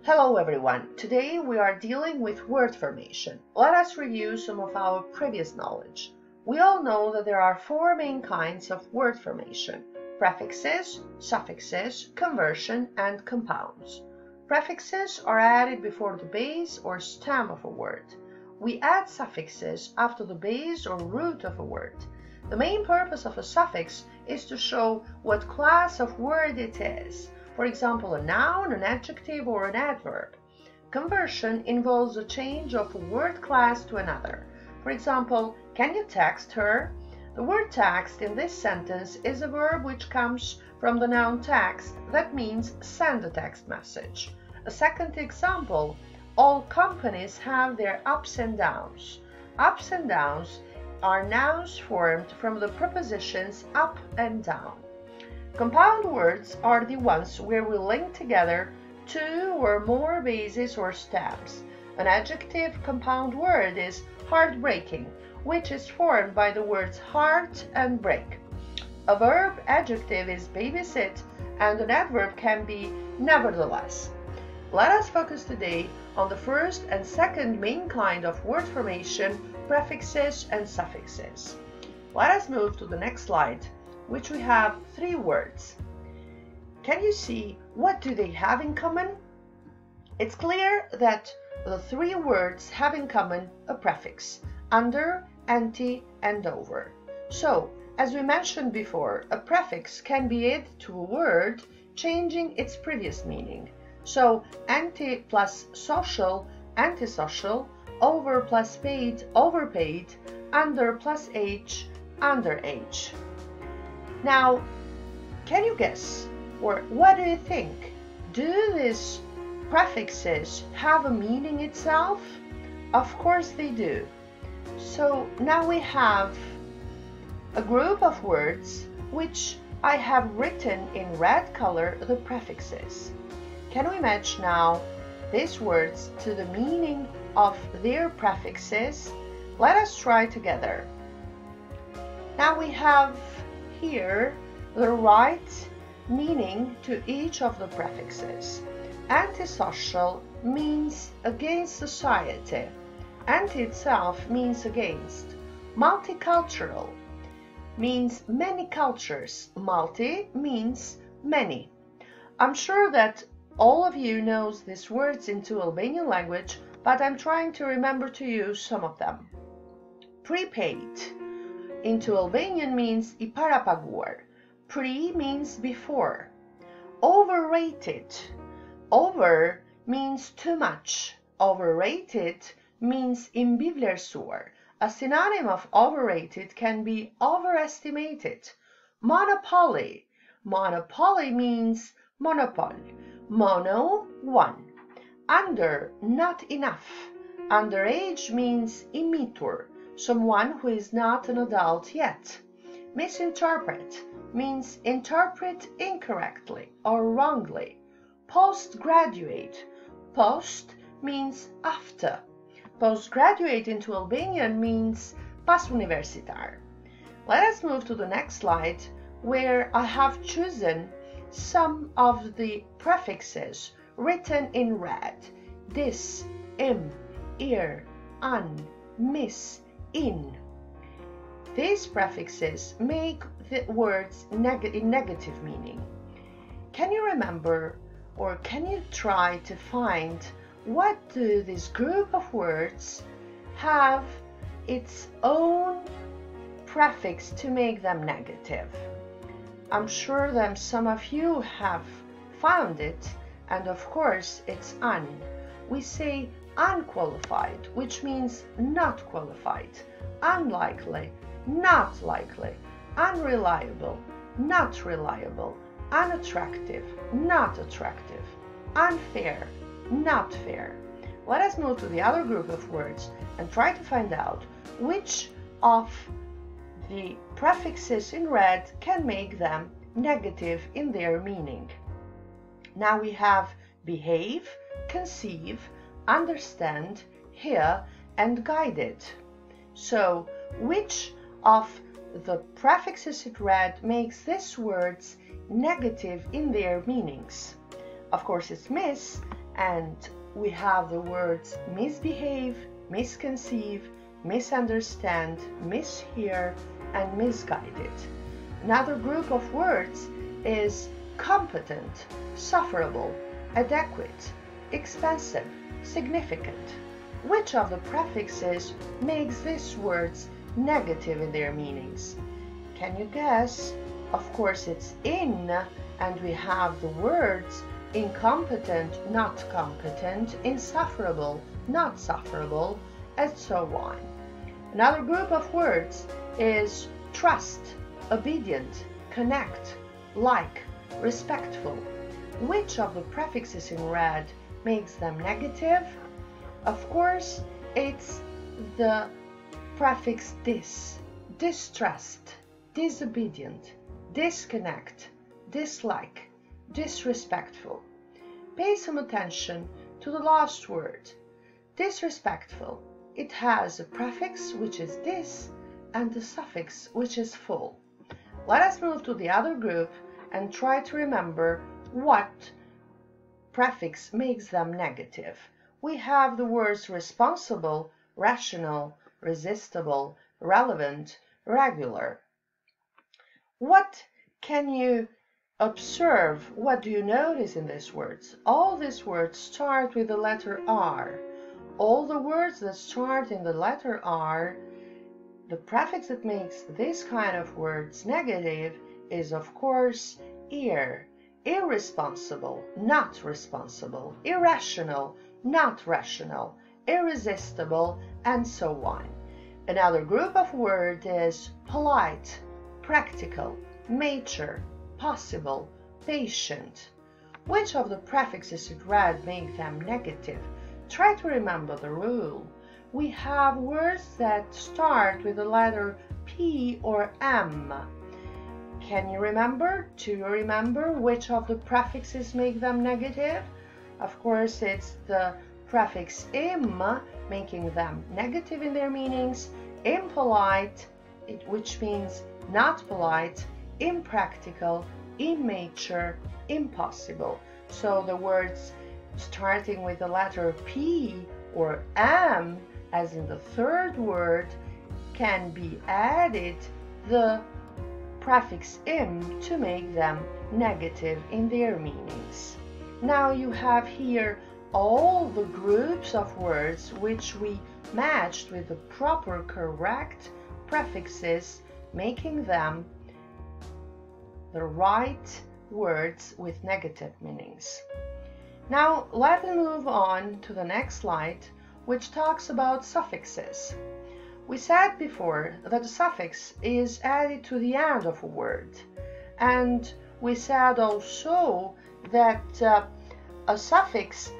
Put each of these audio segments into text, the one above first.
Hello everyone, today we are dealing with word formation. Let us review some of our previous knowledge. We all know that there are four main kinds of word formation: prefixes, suffixes, conversion, and compounds. Prefixes are added before the base or stem of a word. We add suffixes after the base or root of a word. The main purpose of a suffix is to show what class of word it is. For example, a noun, an adjective, or an adverb. Conversion involves a change of a word class to another. For example, can you text her? The word text in this sentence is a verb which comes from the noun text, that means send a text message. A second example, all companies have their ups and downs. Ups and downs are nouns formed from the prepositions up and down. Compound words are the ones where we link together two or more bases or stems. An adjective compound word is heartbreaking, which is formed by the words heart and break. A verb adjective is babysit, and an adverb can be nevertheless. Let us focus today on the first and second main kind of word formation, prefixes and suffixes. Let us move to the next slide, which we have three words. Can you see what do they have in common? It's clear that the three words have in common a prefix: under, anti, and over. So, as we mentioned before, a prefix can be added to a word, changing its previous meaning. So, anti plus social, antisocial, over plus paid, overpaid, under plus age, underage. Now, can you guess, or what do you think? Do these prefixes have a meaning itself? Of course they do. So now we have a group of words which I have written in red color the prefixes. Can we match now these words to the meaning of their prefixes? Let us try together. Now we have here the right meaning to each of the prefixes. Antisocial means against society. Anti itself means against. Multicultural means many cultures. Multi means many. I'm sure that all of you knows these words into Albanian language, but I'm trying to remember to you some of them. Prepaid into Albanian means I parapaguar. Pre means before. Overrated. Over means too much. Overrated means i mbi vlerësuar. A synonym of overrated can be overestimated. Monopoly. Monopoly means monopoly. Mono, one. Under, not enough. Underage means imitur, someone who is not an adult yet. Misinterpret means interpret incorrectly or wrongly. Postgraduate. Post means after. Postgraduate into Albanian means pasuniversitar. Let us move to the next slide, where I have chosen some of the prefixes written in red. Dis, im, ir, an, mis, in. These prefixes make the words in negative meaning. Can you remember, or can you try to find what do this group of words have its own prefix to make them negative? I'm sure that some of you have found it, and of course it's un. We say unqualified, which means not qualified. Unlikely, not likely. Unreliable, not reliable. Unattractive, not attractive. Unfair, not fair. Let us move to the other group of words and try to find out which of the prefixes in red can make them negative in their meaning. Now we have behave, conceive, understand, hear, and guided. So, which of the prefixes in red makes these words negative in their meanings? Of course, it's miss, and we have the words misbehave, misconceive, misunderstand, mishear, and misguided. Another group of words is competent, sufferable, adequate, expensive, significant. Which of the prefixes makes these words negative in their meanings? Can you guess? Of course, it's in, and we have the words incompetent, not competent, insufferable, not sufferable, and so on. Another group of words is trust, obedient, connect, like, respectful. Which of the prefixes in red makes them negative? Of course, it's the prefix dis, distrust, disobedient, disconnect, dislike, disrespectful. Pay some attention to the last word, disrespectful. It has a prefix which is dis and a suffix which is full. Let us move to the other group and try to remember what prefix makes them negative. We have the words responsible, rational, resistible, relevant, regular. What can you observe? What do you notice in these words? All these words start with the letter R. All the words that start in the letter R, the prefix that makes this kind of words negative is, of course, ir. Irresponsible, not responsible. Irrational, not rational. Irresistible, and so on. Another group of words is polite, practical, mature, possible, patient. Which of the prefixes in red make them negative? Try to remember the rule. We have words that start with the letter P or M. Can you remember? Do you remember which of the prefixes make them negative? Of course, it's the prefix im, making them negative in their meanings, impolite, which means not polite, impractical, immature, impossible. So the words starting with the letter P or M, as in the third word, can be added the prefix im to make them negative in their meanings. Now you have here all the groups of words which we matched with the proper correct prefixes, making them the right words with negative meanings. Now let's move on to the next slide, which talks about suffixes. We said before that a suffix is added to the end of a word, and we said also that a suffix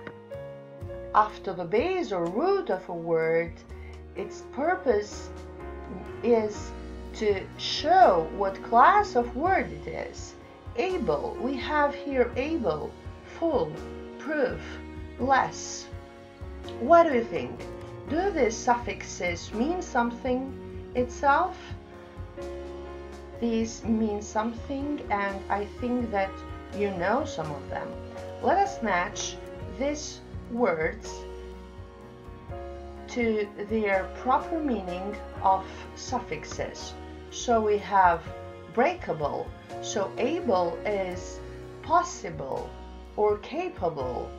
after the base or root of a word, its purpose is to show what class of word it is. Able, we have here able, full, proof, less. What do you think? Do these suffixes mean something itself? These mean something, and I think that you know some of them. Let us match these words to their proper meaning of suffixes. So we have breakable. So able is possible or capable.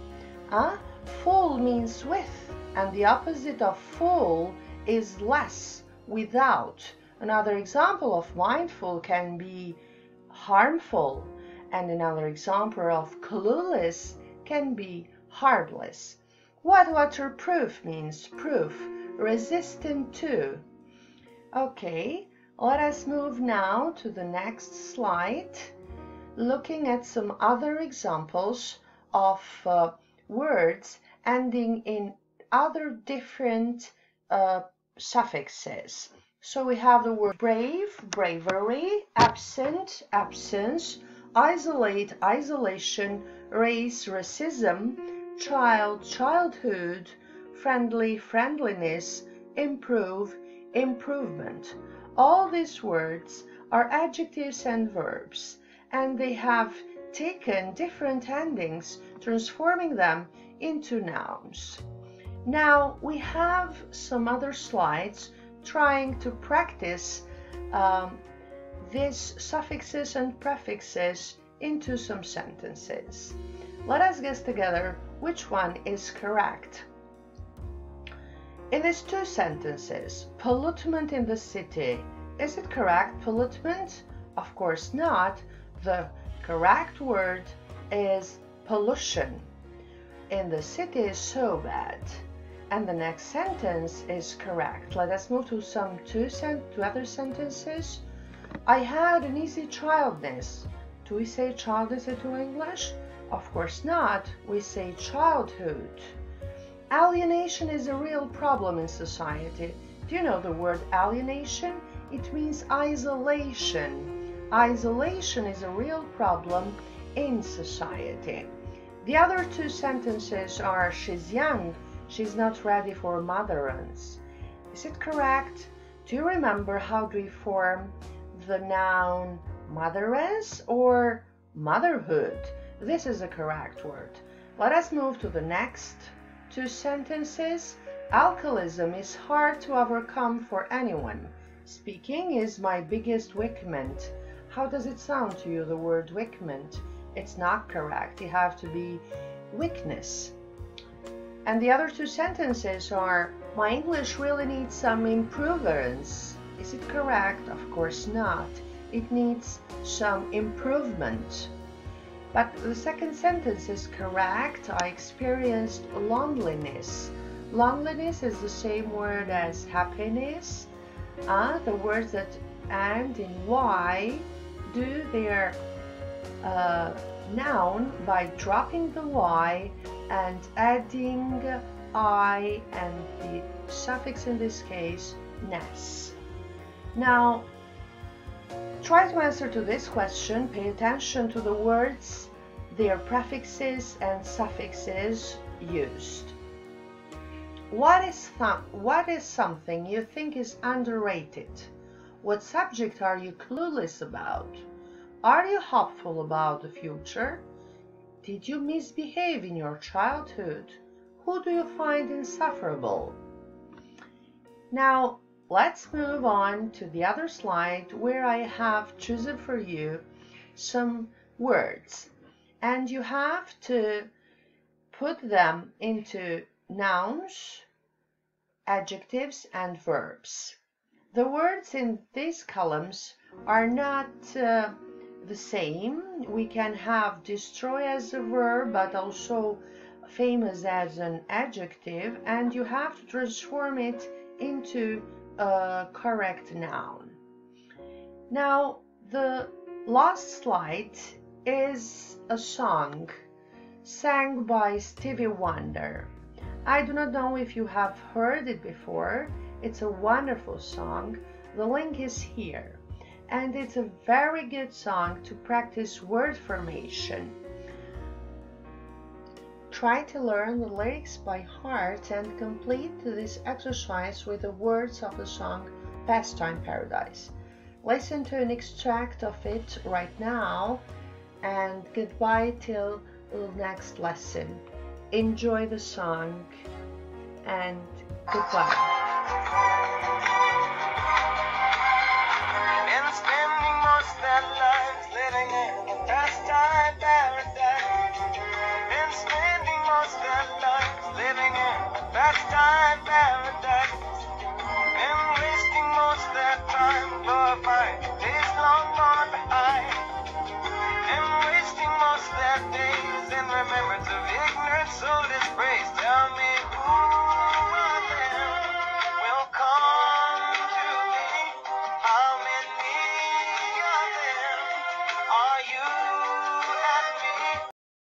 Full means with, and the opposite of full is less, without. Another example of mindful can be harmful, and another example of clueless can be heartless. What waterproof means proof, resistant to. Okay, let us move now to the next slide, looking at some other examples of words ending in other different suffixes. So we have the word brave, bravery, absent, absence, isolate, isolation, race, racism, child, childhood, friendly, friendliness, improve, improvement. All these words are adjectives and verbs, and they have taken different endings, transforming them into nouns. Now we have some other slides trying to practice these suffixes and prefixes into some sentences. Let us guess together which one is correct. In these two sentences, pollutement in the city, is it correct, pollutement? Of course not. The correct word is pollution. In the city is so bad. And the next sentence is correct. Let us move to two other sentences. I had an easy childness. Do we say childness into English? Of course not. We say childhood. Alienation is a real problem in society. Do you know the word alienation? It means isolation. Isolation is a real problem in society. The other two sentences are she's young, she's not ready for motherance. Is it correct? Do you remember how do we form the noun motherance or motherhood? This is the correct word. Let us move to the next two sentences. Alcoholism is hard to overcome for anyone. Speaking is my biggest weakness. How does it sound to you, the word weakness? It's not correct. You have to be weakness. And the other two sentences are, my English really needs some improvements. Is it correct? Of course not. It needs some improvement. But the second sentence is correct. I experienced loneliness. Loneliness is the same word as happiness. The words that end in Y do their noun by dropping the Y and adding I and the suffix in this case, ness. Now, try to answer to this question. Pay attention to the words, their prefixes and suffixes used. What is something you think is underrated? What subject are you clueless about? Are you hopeful about the future? Did you misbehave in your childhood? Who do you find insufferable? Now, let's move on to the other slide where I have chosen for you some words. And you have to put them into nouns, adjectives, and verbs. The words in these columns are not the same. We can have destroy as a verb, but also famous as an adjective, and you have to transform it into a correct noun. Now, the last slide is a song sang by Stevie Wonder. I do not know if you have heard it before. It's a wonderful song. The link is here. And it's a very good song to practice word formation. Try to learn the lyrics by heart and complete this exercise with the words of the song Pastime Paradise. Listen to an extract of it right now and goodbye till the next lesson. Enjoy the song and goodbye.